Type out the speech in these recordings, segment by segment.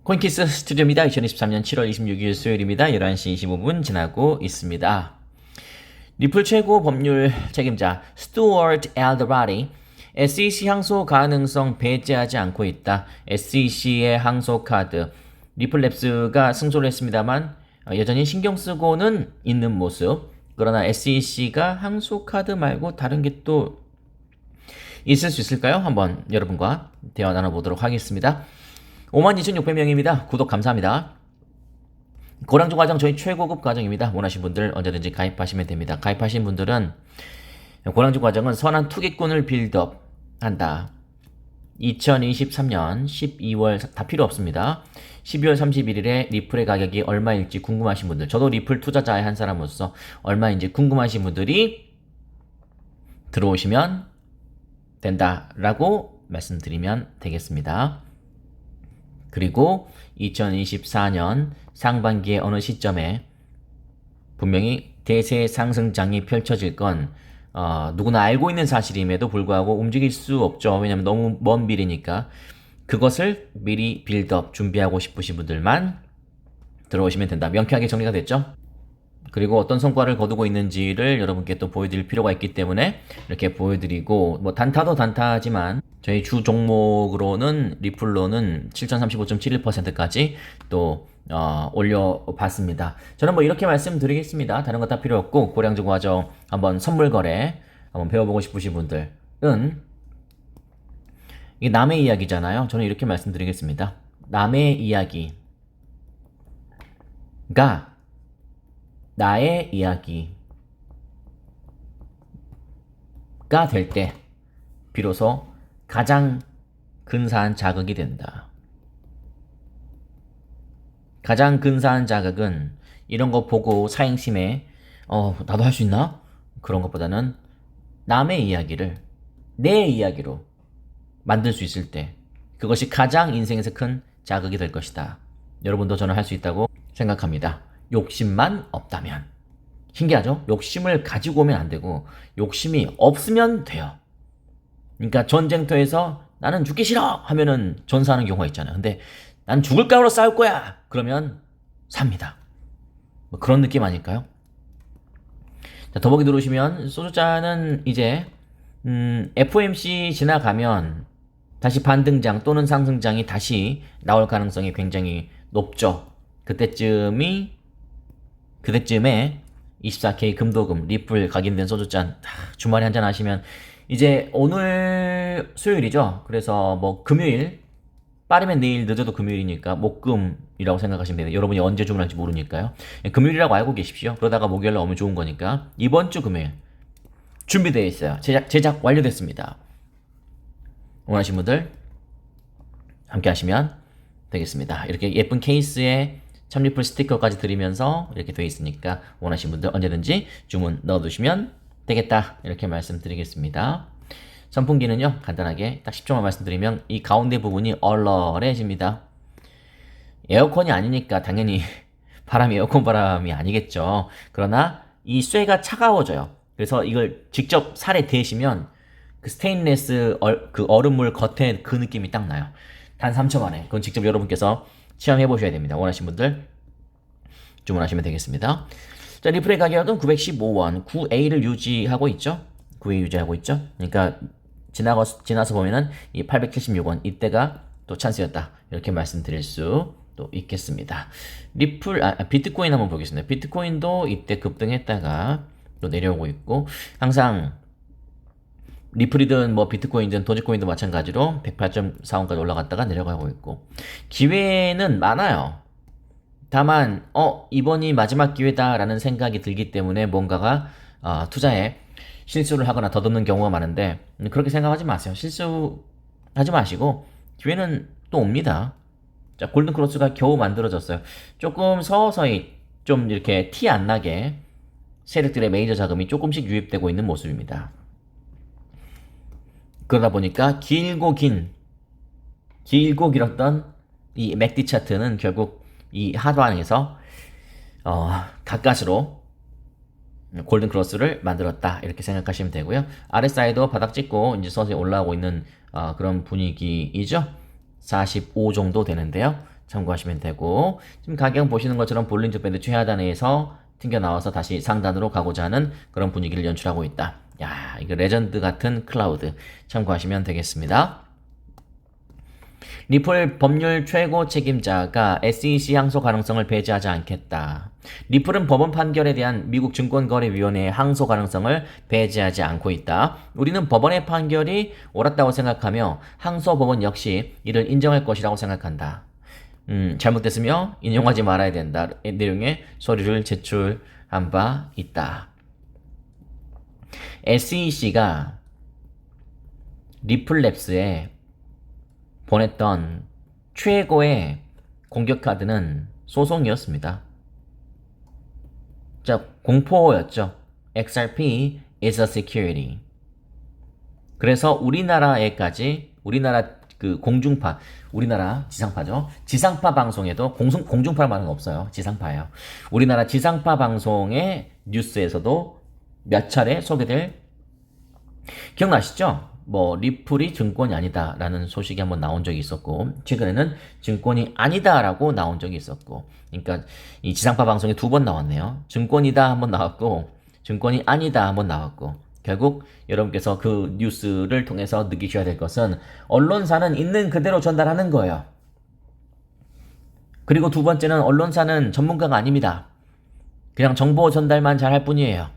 코인키스 스튜디오입니다. 2023년 7월 26일 수요일입니다. 11시 25분 지나고 있습니다. 리플 최고 법률 책임자 스튜어트 엘더바디 SEC 항소 가능성 배제하지 않고 있다. SEC의 항소 카드 리플랩스가 승소를 했습니다만 여전히 신경 쓰고는 있는 모습. 그러나 SEC가 항소 카드 말고 다른 게 또 있을 수 있을까요? 한번 여러분과 대화 나눠보도록 하겠습니다. 52,600명입니다. 구독 감사합니다. 고량주 과정 저희 최고급 과정입니다. 원하신 분들 언제든지 가입하시면 됩니다. 가입하신 분들은 고량주 과정은 선한 투기꾼을 빌드업한다. 2023년 12월 다 필요 없습니다. 12월 31일에 리플의 가격이 얼마일지 궁금하신 분들, 저도 리플 투자자의 한 사람으로서 얼마인지 궁금하신 분들이 들어오시면 된다라고 말씀드리면 되겠습니다. 그리고 2024년 상반기의 어느 시점에 분명히 대세 상승장이 펼쳐질 건 누구나 알고 있는 사실임에도 불구하고 움직일 수 없죠. 왜냐면 너무 먼 미래니까. 그것을 미리 빌드업 준비하고 싶으신 분들만 들어오시면 된다. 명쾌하게 정리가 됐죠? 그리고 어떤 성과를 거두고 있는지를 여러분께 또 보여드릴 필요가 있기 때문에 이렇게 보여드리고, 뭐 단타도 단타지만 저희 주 종목으로는 리플로는 7035.71%까지 또 올려봤습니다. 저는 뭐 이렇게 말씀드리겠습니다. 다른 거 다 필요 없고, 고량주 과정 한번 선물 거래 한번 배워보고 싶으신 분들은, 이게 남의 이야기잖아요. 저는 이렇게 말씀드리겠습니다. 남의 이야기가 나의 이야기가 될 때 비로소 가장 근사한 자극이 된다. 가장 근사한 자극은 이런 거 보고 사행심에 나도 할 수 있나? 그런 것보다는 남의 이야기를 내 이야기로 만들 수 있을 때 그것이 가장 인생에서 큰 자극이 될 것이다. 여러분도 저는 할 수 있다고 생각합니다. 욕심만 없다면. 신기하죠? 욕심을 가지고 오면 안 되고 욕심이 없으면 돼요. 그러니까 전쟁터에서 나는 죽기 싫어 하면은 전사하는 경우가 있잖아요. 근데 난 죽을 각오로 싸울 거야 그러면 삽니다. 뭐 그런 느낌 아닐까요? 자, 더보기 누르시면 소주잔은 이제 FOMC 지나가면 다시 반등장 또는 상승장이 다시 나올 가능성이 굉장히 높죠. 그때쯤에 24K 금도금 리플 각인된 소주잔 주말에 한잔 하시면, 이제 오늘 수요일이죠. 그래서 뭐 금요일, 빠르면 내일, 늦어도 금요일이니까 목금이라고 생각하시면 돼요. 여러분이 언제 주문할지 모르니까요. 금요일이라고 알고 계십시오. 그러다가 목요일날 오면 좋은 거니까. 이번 주 금요일 준비되어 있어요. 제작 완료됐습니다. 원하시는 분들 함께 하시면 되겠습니다. 이렇게 예쁜 케이스에 참리플 스티커까지 드리면서 이렇게 되어 있으니까 원하시는 분들 언제든지 주문 넣어두시면 되겠다, 이렇게 말씀드리겠습니다. 선풍기는요, 간단하게 딱 10초만 말씀드리면 이 가운데 부분이 얼얼해집니다. 에어컨이 아니니까 당연히 바람이 에어컨 바람이 아니겠죠. 그러나 이 쇠가 차가워져요. 그래서 이걸 직접 살에 대시면 그 스테인레스 그 얼음물 겉에 그 느낌이 딱 나요. 단 3초 만에. 그건 직접 여러분께서 체험해 보셔야 됩니다. 원하시는 분들 주문하시면 되겠습니다. 자, 리플의 가격은 915원 9A를 유지하고 있죠. 9A 유지하고 있죠. 그러니까 지나서 보면은 이 876원 이때가 또 찬스였다, 이렇게 말씀드릴 수 또 있겠습니다. 리플 비트코인 한번 보겠습니다. 비트코인도 이때 급등했다가 또 내려오고 있고, 항상 리플이든 뭐 비트코인이든 도지코인도 마찬가지로 108.45원까지 올라갔다가 내려가고 있고, 기회는 많아요. 다만 이번이 마지막 기회다라는 생각이 들기 때문에 뭔가가 투자에 실수를 하거나 더듬는 경우가 많은데, 그렇게 생각하지 마세요. 실수하지 마시고 기회는 또 옵니다. 자, 골든크로스가 겨우 만들어졌어요. 조금 서서히 좀 이렇게 티 안 나게 세력들의 메이저 자금이 조금씩 유입되고 있는 모습입니다. 그러다 보니까 길고 길었던 이 맥디 차트는 결국 이 하단에서 가까스로 골든크로스를 만들었다, 이렇게 생각하시면 되고요. RSI도 바닥 찍고 이제 서서히 올라오고 있는 그런 분위기이죠. 45 정도 되는데요. 참고하시면 되고, 지금 가격 보시는 것처럼 볼린저 밴드 최하단에서 튕겨나와서 다시 상단으로 가고자 하는 그런 분위기를 연출하고 있다. 야, 이거 레전드 같은 클라우드 참고하시면 되겠습니다. 리플 법률 최고 책임자가 SEC 항소 가능성을 배제하지 않겠다. 리플은 법원 판결에 대한 미국 증권거래위원회의 항소 가능성을 배제하지 않고 있다. 우리는 법원의 판결이 옳았다고 생각하며 항소 법원 역시 이를 인정할 것이라고 생각한다. 잘못됐으며 인용하지 말아야 된다. 내용의 서류를 제출한 바 있다. SEC가 리플랩스에 보냈던 최고의 공격 카드는 소송이었습니다. 자, 공포였죠. XRP is a security. 그래서 우리나라에까지, 우리나라 그 공중파, 우리나라 지상파죠. 지상파 방송에도 공중파 말은 없어요. 지상파예요. 우리나라 지상파 방송의 뉴스에서도 몇 차례 소개될, 기억나시죠? 뭐 리플이 증권이 아니다라는 소식이 한번 나온 적이 있었고, 최근에는 증권이 아니다라고 나온 적이 있었고, 그러니까 이 지상파 방송에 두 번 나왔네요. 증권이다 한번 나왔고, 증권이 아니다 한번 나왔고, 결국 여러분께서 그 뉴스를 통해서 느끼셔야 될 것은 언론사는 있는 그대로 전달하는 거예요. 그리고 두 번째는 언론사는 전문가가 아닙니다. 그냥 정보 전달만 잘할 뿐이에요.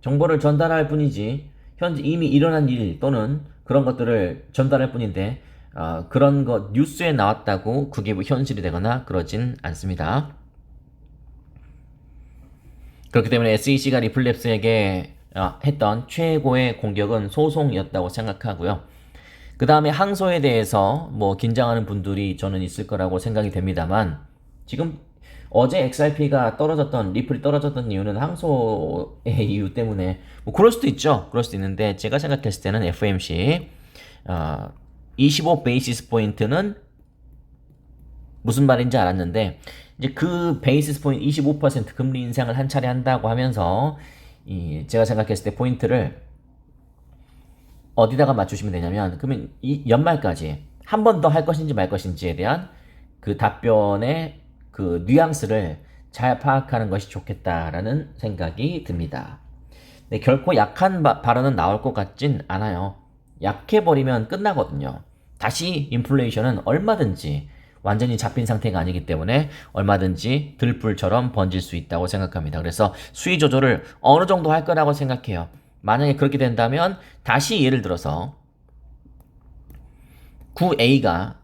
정보를 전달할 뿐이지 현재 이미 일어난 일 또는 그런 것들을 전달할 뿐인데 그런 것 뉴스에 나왔다고 그게 뭐 현실이 되거나 그러진 않습니다. 그렇기 때문에 SEC가 리플랩스에게 했던 최고의 공격은 소송이었다고 생각하고요. 그 다음에 항소에 대해서 뭐 긴장하는 분들이 저는 있을 거라고 생각이 됩니다만, 지금 어제 XRP가 떨어졌던, 리플이 떨어졌던 이유는 항소의 이유 때문에 뭐 그럴 수도 있죠. 그럴 수도 있는데, 제가 생각했을 때는 FOMC 25 베이시스 포인트는 무슨 말인지 알았는데, 이제 그 베이시스 포인트 25% 금리 인상을 한 차례 한다고 하면서 제가 생각했을 때 포인트를 어디다가 맞추시면 되냐면, 그러면 이 연말까지 한 번 더 할 것인지 말 것인지에 대한 그 답변의 그 뉘앙스를 잘 파악하는 것이 좋겠다라는 생각이 듭니다. 근데 결코 약한 발언은 나올 것 같진 않아요. 약해버리면 끝나거든요. 다시 인플레이션은 얼마든지 완전히 잡힌 상태가 아니기 때문에 얼마든지 들불처럼 번질 수 있다고 생각합니다. 그래서 수위 조절을 어느 정도 할 거라고 생각해요. 만약에 그렇게 된다면 다시 예를 들어서 9A가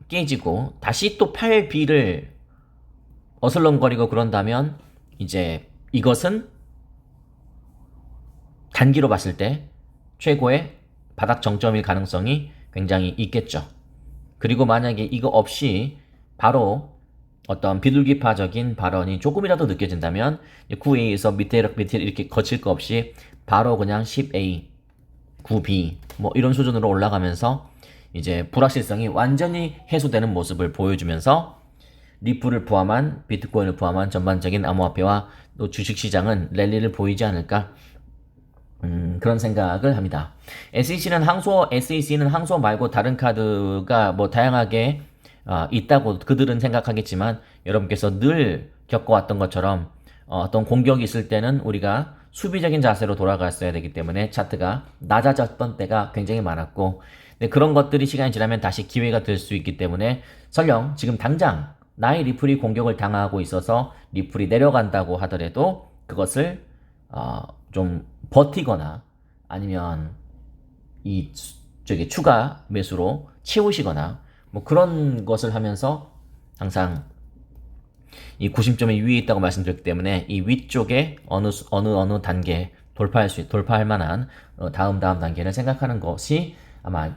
깨지고 다시 또 8B를 어슬렁거리고 그런다면 이제 이것은 단기로 봤을 때 최고의 바닥 정점일 가능성이 굉장히 있겠죠. 그리고 만약에 이거 없이 바로 어떤 비둘기파적인 발언이 조금이라도 느껴진다면 9A에서 밑에 이렇게 거칠 거 없이 바로 그냥 10A, 9B 뭐 이런 수준으로 올라가면서 이제 불확실성이 완전히 해소되는 모습을 보여주면서 리플을 포함한 비트코인을 포함한 전반적인 암호화폐와 또 주식시장은 랠리를 보이지 않을까 그런 생각을 합니다. SEC는 항소 말고 다른 카드가 뭐 다양하게 있다고 그들은 생각하겠지만, 여러분께서 늘 겪어왔던 것처럼 어떤 공격이 있을 때는 우리가 수비적인 자세로 돌아갔어야 되기 때문에 차트가 낮아졌던 때가 굉장히 많았고, 근데 그런 것들이 시간이 지나면 다시 기회가 될 수 있기 때문에, 설령 지금 당장 나의 리플이 공격을 당하고 있어서 리플이 내려간다고 하더라도 그것을 좀 버티거나 아니면 추가 매수로 채우시거나 뭐 그런 것을 하면서 항상 이 구심점이 위에 있다고 말씀드렸기 때문에 이 위쪽에 어느 단계 돌파할 만한 다음 단계를 생각하는 것이 아마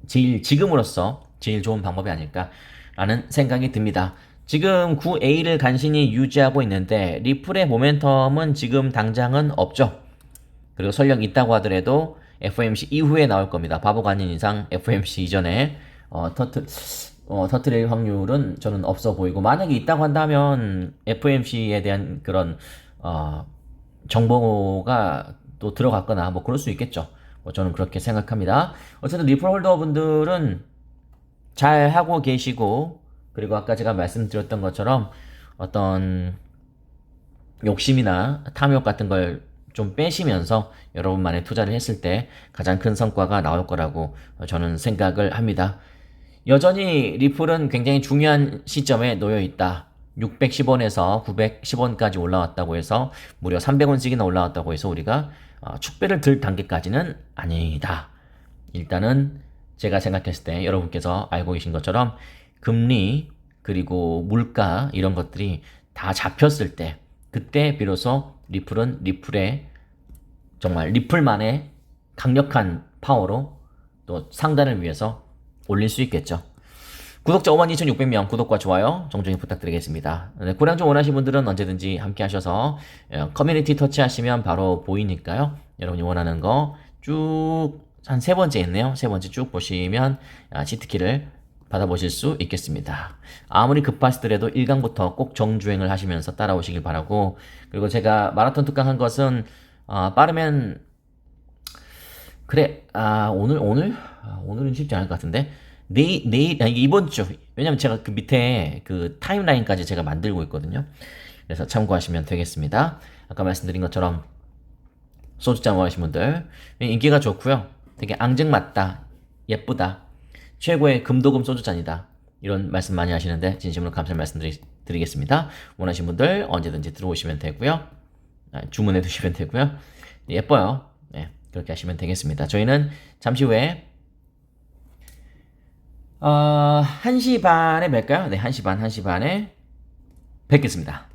지금으로서 제일 좋은 방법이 아닐까라는 생각이 듭니다. 지금 9A를 간신히 유지하고 있는데 리플의 모멘텀은 지금 당장은 없죠. 그리고 설령 있다고 하더라도 FOMC 이후에 나올 겁니다. 바보가 아닌 이상 FOMC 이전에 터트릴 확률은 저는 없어 보이고, 만약에 있다고 한다면 FOMC에 대한 그런 정보가 또 들어갔거나 뭐 그럴 수 있겠죠. 뭐 저는 그렇게 생각합니다. 어쨌든 리플 홀더 분들은 잘 하고 계시고 그리고 아까 제가 말씀드렸던 것처럼 어떤 욕심이나 탐욕 같은 걸 좀 빼시면서 여러분만의 투자를 했을 때 가장 큰 성과가 나올 거라고 저는 생각을 합니다. 여전히 리플은 굉장히 중요한 시점에 놓여 있다. 610원에서 910원까지 올라왔다고 해서 무려 300원씩이나 올라왔다고 해서 우리가 축배를 들 단계까지는 아니다. 일단은 제가 생각했을 때 여러분께서 알고 계신 것처럼 금리 그리고 물가 이런 것들이 다 잡혔을 때 그때 비로소 리플은 리플의 정말 리플만의 강력한 파워로 또 상단을 위해서 올릴 수 있겠죠. 구독자 52,600명 구독과 좋아요 정중히 부탁드리겠습니다. 네, 고량 좀 원하시는 분들은 언제든지 함께 하셔서 커뮤니티 터치하시면 바로 보이니까요. 여러분이 원하는 거 쭉 한 세 번째 있네요. 세 번째 쭉 보시면 치트키를 받아보실 수 있겠습니다. 아무리 급하시더라도 1강부터 꼭 정주행을 하시면서 따라오시길 바라고, 그리고 제가 마라톤 특강한 것은 빠르면 그래 오늘은 쉽지 않을 것 같은데 내일 아니, 이번 주, 왜냐면 제가 그 밑에 그 타임라인까지 제가 만들고 있거든요. 그래서 참고하시면 되겠습니다. 아까 말씀드린 것처럼 소주잔 원하시는 분들 인기가 좋고요. 되게 앙증맞다, 예쁘다, 최고의 금도금 소주잔이다, 이런 말씀 많이 하시는데 진심으로 감사의 말씀드리겠습니다. 원하시는 분들 언제든지 들어오시면 되고요. 주문해 두시면 되고요. 예뻐요. 네, 그렇게 하시면 되겠습니다. 저희는 잠시 후에 1시 반에 뵐까요? 네, 1시 반에 뵙겠습니다.